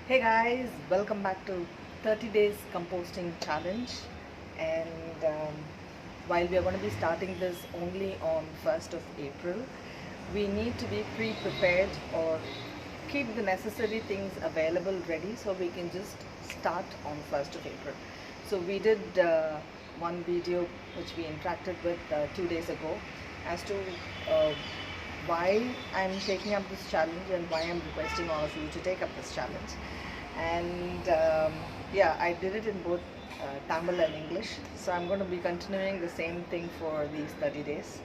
Hey guys, welcome back to 30 Days Composting Challenge. And while we are going to be starting this only on 1st of April, we need to be pre-prepared or keep the necessary things available ready so we can just start on 1st of April. So we did one video which we interacted with 2 days ago as to uh, why I'm taking up this challenge and why I'm requesting all of you to take up this challenge. And yeah, I did it in both Tamil and English, so I'm going to be continuing the same thing for these 30 days.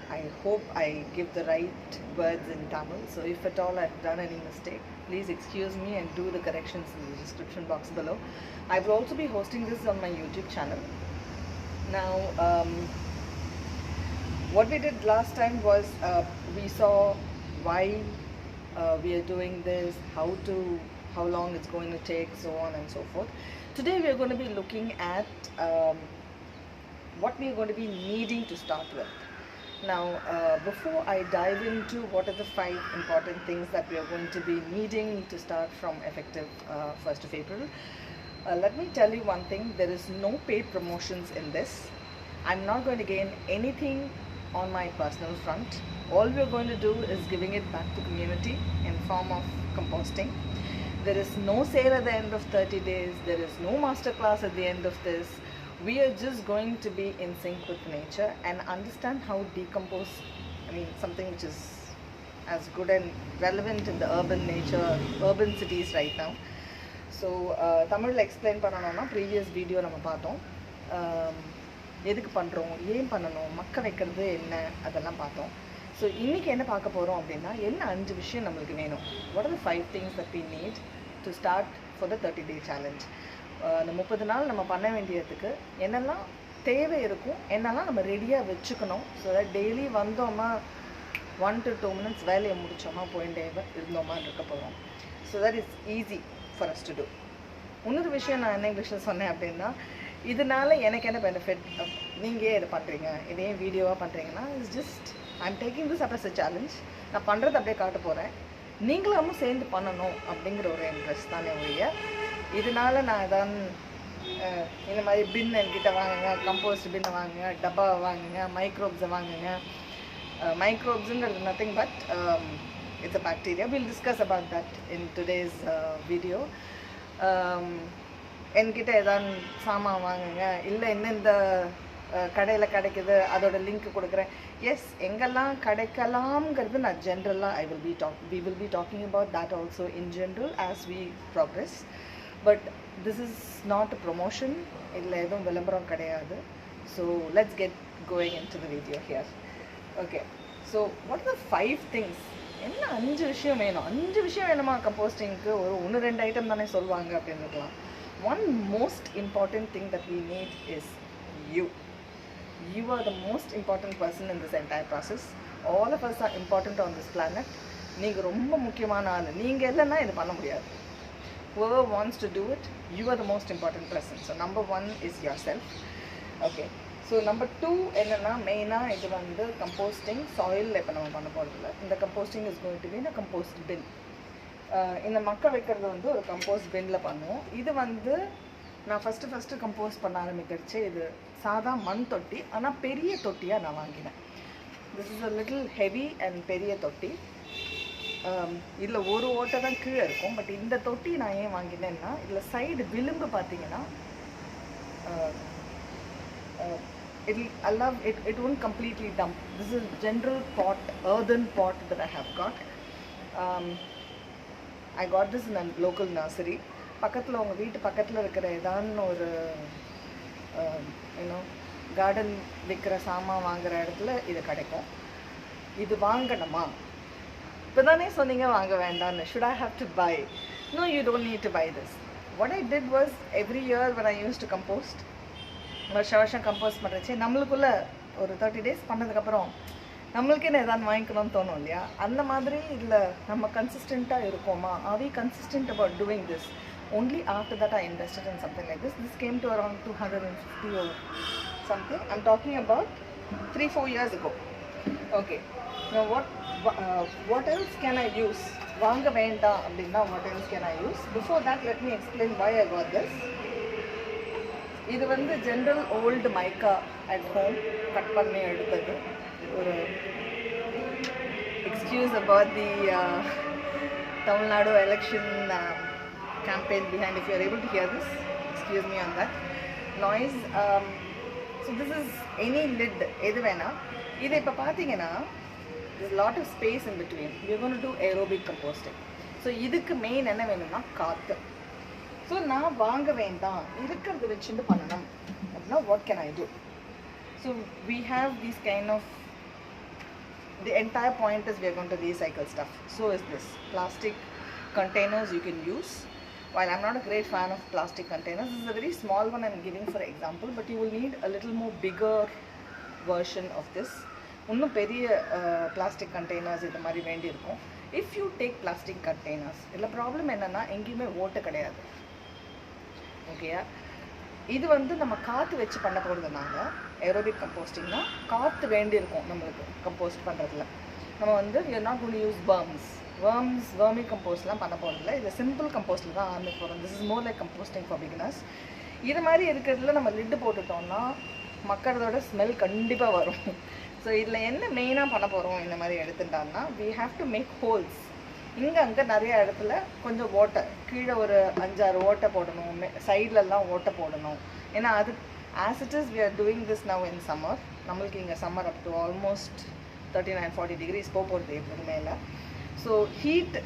I hope I give the right words in Tamil, so if at all I've done any mistake, please excuse me and do the corrections in the description box below. I will also be hosting this on my YouTube channel. Now, what we did last time was we saw why we are doing this, how long it's going to take, so on and so forth. Today we are going to be looking at what we are going to be needing to start with. Now, before I dive into what are the 5 important things that we are going to be needing to start from effective 1st of April, let me tell you one thing: there is no paid promotions in this. I'm not going to gain anything on my personal front. All we are going to do is giving it back to community in form of composting. There is no sale at the end of 30 days. There is no masterclass at the end of this. We are just going to be in sync with nature and understand how decompose, something which is as good and relevant in the urban cities right now. So தமிழில் explain பண்ணணும்னா previous video நம்ம பார்த்தோம். எதுக்கு பண்ணுறோம், ஏன் பண்ணணும், மக்க வைக்கிறது என்ன, அதெல்லாம் பார்த்தோம். ஸோ இன்றைக்கி என்ன பார்க்க போகிறோம் அப்படின்னா, என்ன 5 விஷயம் நம்மளுக்கு வேணும். What are the 5 things that we need to start for the 30-day challenge. இந்த 30 நாள் நம்ம பண்ண வேண்டியதுக்கு என்னெல்லாம் தேவை இருக்கும், என்னெல்லாம் நம்ம ரெடியாக வச்சுக்கணும். ஸோ தட் டெய்லி வந்தோமா 1 to 2 minutes வேலையை முடித்தோமா போயிட்டே இருந்தோமான்னு இருக்க போகிறோம். So that it's easy for us to do. இன்னொரு விஷயம் நான் என்ன இங்கிலீஷில் சொன்னேன் அப்படின்னா, இதனால எனக்கு என்ன பெனிஃபிட், நீங்கள் இதை பண்ணுறீங்க, இதே வீடியோவாக பண்ணுறீங்கன்னா, it's just I'm taking this up as a challenge. நான் பண்ணுறது அப்படியே காட்ட போகிறேன், நீங்களும் சேர்ந்து பண்ணணும் அப்படிங்கிற ஒரு இன்ட்ரெஸ்ட் தானே ஒழிய, இதனால் நான் எதான் இந்த மாதிரி பின் என்கிட்ட வாங்குங்க, கம்போஸ்ட் பின்னை வாங்குங்க, டப்பாவை வாங்குங்க, மைக்ரோப்ஸை வாங்குங்க. மைக்ரோப்ஸுங்கிறது nothing but it's a bacteria. We'll discuss about that in today's video. என்கிட்ட ஏதாவது சாமான் வாங்குங்க, இல்லை இந்த கடையில் கிடைக்குது அதோட லிங்க் கொடுக்குறேன். எஸ், எங்கெல்லாம் கிடைக்கலாம்ங்கிறது நான் ஜென்ரலாக we will be talking about that also in general as we progress. But this is not a promotion, இதில் எதுவும் விளம்பரம் கிடையாது. So let's get going into the video here. Okay, so what are the 5 things? என்ன 5 விஷயம் வேணும்? 5 விஷயம் வேணுமா கம்போஸ்டிங்க்கு? ஒரு 1-2 ஐட்டம் தானே சொல்லுவாங்க அப்படின்னு இருக்கலாம். One most important thing that we need is you. You are the most important person in this entire process. All of us are important on this planet. நீங்கள் ரொம்ப முக்கியமான ஆள். நீங்கள் இல்லைன்னா இது பண்ண முடியாது. Whoever wants to do it, you are the most important person. So number 1 is yourself. Okay. So number 2 என்னென்னா, மெயினாக இது வந்து கம்போஸ்டிங் சாயிலில் இப்போ நம்ம பண்ண போகிறதில்ல. இந்த composting is going to be இந்த கம்போஸ்ட் பின். இந்த மக்க வைக்கிறது வந்து ஒரு கம்போஸ்ட் பின்னில் பண்ணுவோம். இது வந்து நான் ஃபஸ்ட்டு கம்போஸ்ட் பண்ண ஆரம்பிக்கிறச்சு இது சாதா மண் தொட்டி, ஆனால் பெரிய தொட்டியாக நான் வாங்கினேன். This is a little heavy and பெரிய தொட்டி. இதில் ஒரு ஓட்டை தான் கீழே இருக்கும். பட் இந்த தொட்டி நான் ஏன் வாங்கினேன்னா, இதில் சைடு விளிம்பு பார்த்தீங்கன்னா it won't completely dump. This is general pot, earthen pot that I have got. I got this in a local nursery. பக்கத்தில் உங்கள் வீட்டு பக்கத்தில் இருக்கிற ஏதான்னு ஒரு கார்டன் விற்கிற சாமான் வாங்குகிற இடத்துல இது கிடைக்கும். இது வாங்கணுமா? இப்போ தானே சொன்னீங்க வாங்க வேண்டான்னு. should I have to buy? No, you don't need to buy this. What I did was, every year when I used to compost, வருஷம் கம்போஸ்ட் பண்ணுறச்சு, நம்மளுக்குள்ளே ஒரு 30 days பண்ணதுக்கப்புறம் நம்மளுக்கு என்ன எதாவது வாங்கிக்கணும்னு தோணும் இல்லையா? அந்த மாதிரி இதில் நம்ம கன்சிஸ்டண்ட்டாக இருக்கோமா? Are we consistent about doing this? only after that I invested in something like this. This came to around 250 or something. I'm talking about 3-4 years ago. Okay, Now what else can I use? வாங்க வேண்டாம் அப்படின்னா what else can I use? Before that, let me explain why I got this. இது வந்து general old mica at home cut பண்ணி எடுத்தது. ஒரு excuse about the Tamil Nadu election campaign behind. If you are able to hear this, excuse me on that noise. So this is any lid எது வேணா. இது இப்போ பார்த்தீங்கன்னா there's a lot of space in between. We are going to do aerobic composting. So இதுக்கு main என்ன வேணும்னா காற்று. So நான் வாங்க வேண்டாம் இருக்கிறது வச்சுட்டு பண்ணணும் அப்படின்னா what can I do? So we have these kind of, the entire point is we are going to recycle stuff. So is this plastic containers you can use. While I'm not a great fan of plastic containers, this is a very small one I'm giving for example, but you will need a little more bigger version of this. இன்னும் பெரிய plastic containers இது மாதிரி வேண்டி இருக்கும். If you take plastic containers, இதில் problem என்னென்னா எங்கேயுமே ஓட்டை கிடையாது. ஓகேயா? இது வந்து நம்ம காற்று வச்சு பண்ண போகிறதுனால ஏரோபிக் கம்போஸ்டிங்னா காற்று வேண்டியிருக்கும் நம்மளுக்கு கம்போஸ்ட் பண்ணுறதுல. நம்ம வந்து we are not going to use vermi கம்போஸ்ட்லாம் பண்ண போகிறதில்ல. இது சிம்பிள் கம்போஸ்ட்டில் தான் ஆரம்பிக்க போகிறோம். This is more like composting for beginners. இது மாதிரி இருக்கிறதுல நம்ம லிட்டு போட்டுட்டோம்னா மக்களோட ஸ்மெல் கண்டிப்பாக வரும். ஸோ இதில் என்ன மெயினாக பண்ண போகிறோம் இந்த மாதிரி எடுத்துட்டான்னா, we have to make holes. இங்கே அங்கே நிறைய இடத்துல கொஞ்சம் ஓட்டை, கீழே ஒரு 5-6 ஓட்டை போடணும், சைட்லலாம் ஓட்டை போடணும். ஏன்னா அது as it is we are doing this now in summer. நம்மளுக்கு இங்கே summer up to almost 39-40 degrees போகிறது எப்போது மேலே. ஸோ ஹீட்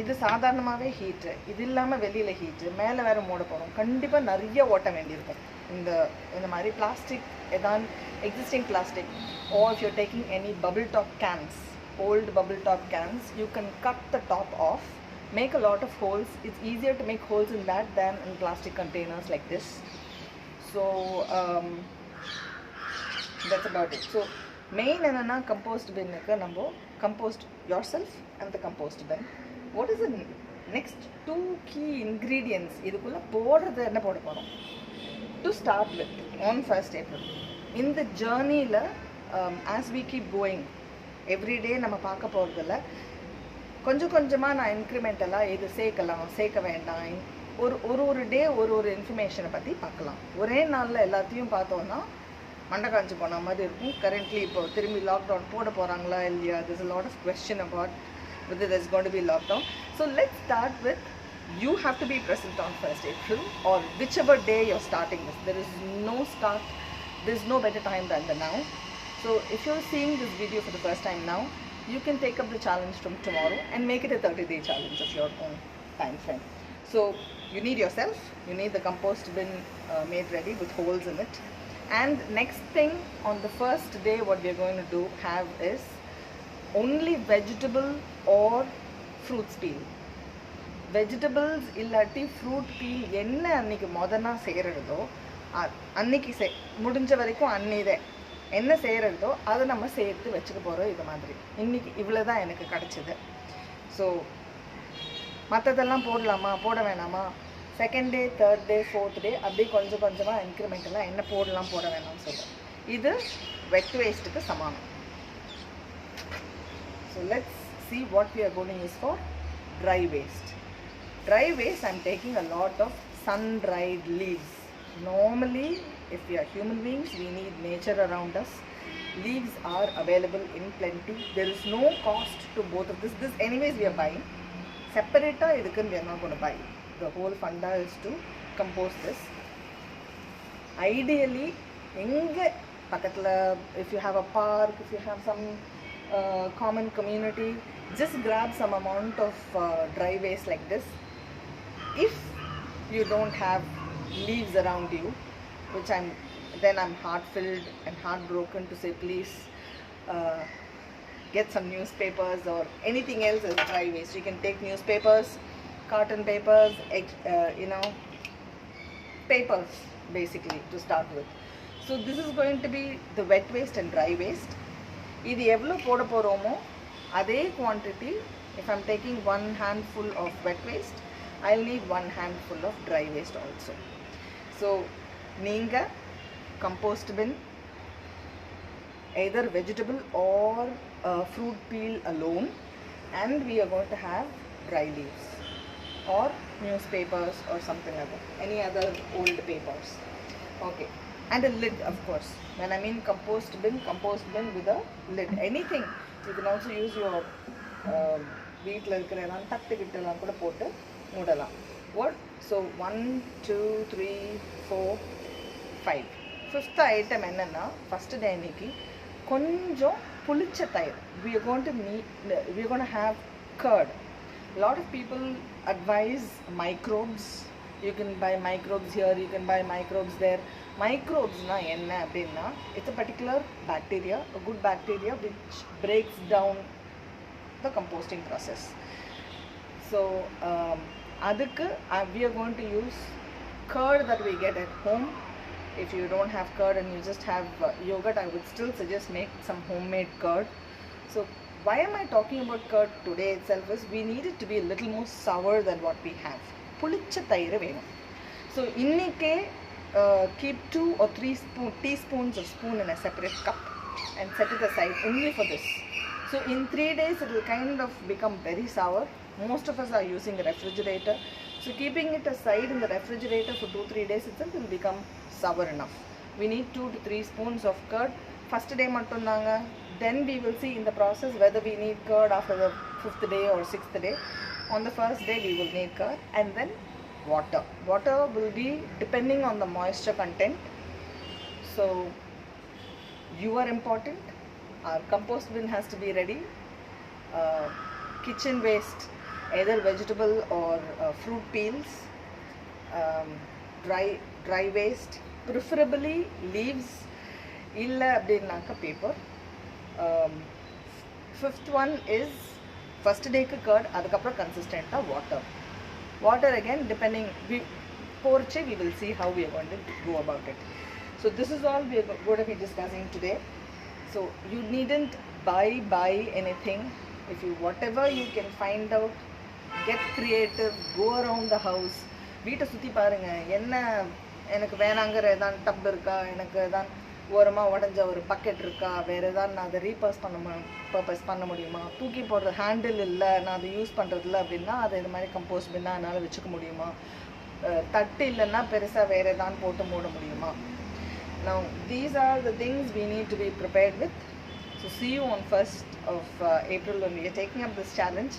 இது சாதாரணமாகவே ஹீட்டு, இது இல்லாமல் வெளியில் ஹீட்டு, மேலே வேறு மூட போகிறோம். கண்டிப்பாக நிறைய ஓட்ட வேண்டியிருக்கும். இந்த மாதிரி பிளாஸ்டிக் எதான் existing plastic, or if you're taking any bubble top cans, old bubble top cans, you can cut the top off, make a lot of holes. It's easier to make holes in that than in plastic containers like this. So that's about it. So main enna compost bin ku nambo compost yourself and the compost bin. What is the next 2 key ingredients idukulla podradhu enna poda porom to start with on 1st April? In the journey la as we keep going, every day நம்ம பார்க்க போகிறதில்ல, கொஞ்சம் கொஞ்சமாக நான் இன்க்ரிமெண்டலாக இது சேர்க்க வேண்டாம், ஒரு டே ஒரு இன்ஃபர்மேஷனை பற்றி பார்க்கலாம். ஒரே நாளில் எல்லாத்தையும் பார்த்தோன்னா மண்டை காஞ்சி போன மாதிரி இருக்கும். கரண்ட்லி இப்போ திரும்பி லாக்டவுன் போட போகிறாங்களா இல்லையா, there's a lot of question about whether there's going to be lockdown. So let's start with, you have to be present on 1st April or whichever day you're starting this. There's no better time than the now. So if you're seeing this video for the first time now, you can take up the challenge from tomorrow and make it a 30-day challenge of your own time frame. So you need yourself, you need the compost bin made ready with holes in it. And next thing, on the first day what we are going to have is only vegetable or fruits peel. Vegetables illati fruit peel enna annikku modana seirudho annikku mudinja varaikum annide என்ன செய்கிறதோ அதை நம்ம சேர்த்து வச்சுக்க போகிறோம். இது மாதிரி இன்றைக்கி இவ்வளோ தான் எனக்கு கிடச்சிது. ஸோ மற்றதெல்லாம் போட வேணாமா, 2nd day 3rd day 4th day அப்படி கொஞ்சம் கொஞ்சமாக இன்க்ரிமெண்டெல்லாம் என்ன போட வேணாம்னு சொல்கிறேன். இது வெட் வேஸ்ட்டுக்கு சமானம். So let's see what we are going to use for dry waste. Dry waste, I'm taking a lot of sun-dried leaves. Normally, if we are human beings, we need nature around us. Leaves are available in plenty. There is no cost to both of this. This anyways we are buying. Separata idukku we are not going to buy. The whole funda is to compost this. Ideally, enga pakatla, if you have a park, if you have some common community, just grab some amount of dry waste like this. If you don't have leaves around you, which I'm heart-filled and heartbroken to say, please get some newspapers or anything else as dry waste. You can take newspapers, cotton papers, papers basically to start with. So this is going to be the wet waste and dry waste. இது எவ்வளோ போட போகிறோமோ அதே quantity, if I'm taking 1 handful of wet waste, I'll need 1 handful of dry waste also. So நீங்கள் compost bin, either vegetable or fruit peel alone, and we are going to have dry leaves or newspapers or something like that, any other old papers. Okay, and a lid, of course. When I mean compost bin with a lid. Anything, you can also use your வீட்டில் இருக்கிற எல்லாம் தட்டு கிட்டெல்லாம் கூட போட்டு மூடலாம். What? So 1 2 3 4 5. Fifth item என்னன்னா, first day அன்னைக்கு கொஞ்சம் புளிச்ச தயிர். We are going to have curd. A lot of people advise microbes. You can buy microbes here, you can buy microbes there. Microbes na enna appadina, it's a particular bacteria, a good bacteria which breaks down the composting process. So adukku we are going to use curd that we get at home. If you don't have curd and you just have yogurt, I would still suggest make some homemade curd. So why am I talking about curd today itself is we need it to be a little more sour than what we have. புளிச்ச தயிர் வேணும். So இன்னைக்கே keep 2 or 3 teaspoons of spoon in a separate cup and set it aside only for this. So in 3 days it will kind of become very sour. Most of us are using a refrigerator. So keeping it aside in the refrigerator for 2-3 days itself will become sour enough. We need 2 to 3 spoons of curd. First day mattum naanga. Then we will see in the process whether we need curd after the 5th day or 6th day. On the first day we will need curd, and then water. Water will be depending on the moisture content. So you are important. Our compost bin has to be ready. Kitchen waste, either vegetable or fruit peels, dry waste, preferably leaves, illa abdinaka paper. Fifth one is first day ku curd, adukapra consistent water again depending, we will see how we are going to go about it. So this is all we are going to be discussing today. So you needn't buy anything. If you whatever you can find out, get creative, go around the house. வீட்டை சுற்றி பாருங்க, என்ன எனக்கு வேணாங்கிற ஏதான் dub இருக்கா, எனக்கு ஏதான் ஓரமாக உடஞ்ச ஒரு பக்கெட் இருக்கா, வேறு ஏதாவது நான் அதை பர்பஸ் பண்ண முடியுமா, தூக்கி போடுற ஹேண்டில் இல்லை, நான் அதை யூஸ் பண்ணுறதில்ல அப்படின்னா அதை இது மாதிரி கம்போஸ்ட் பின்னா என்னால் வச்சுக்க முடியுமா, தட்டு இல்லைன்னா பெருசாக வேறு ஏதாவது போட்டு மூட முடியுமா. Now these are the things we need to be prepared with. So see you on 1st of April when we are taking up this challenge.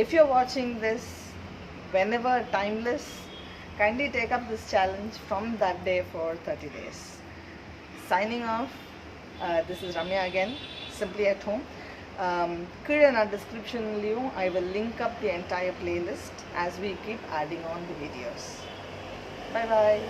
If you're watching this whenever timeless, kindly take up this challenge from that day for 30 days. Signing off, this is Ramya again, Simply at Home. Kizha in our description I will link up the entire playlist as we keep adding on the videos. Bye bye.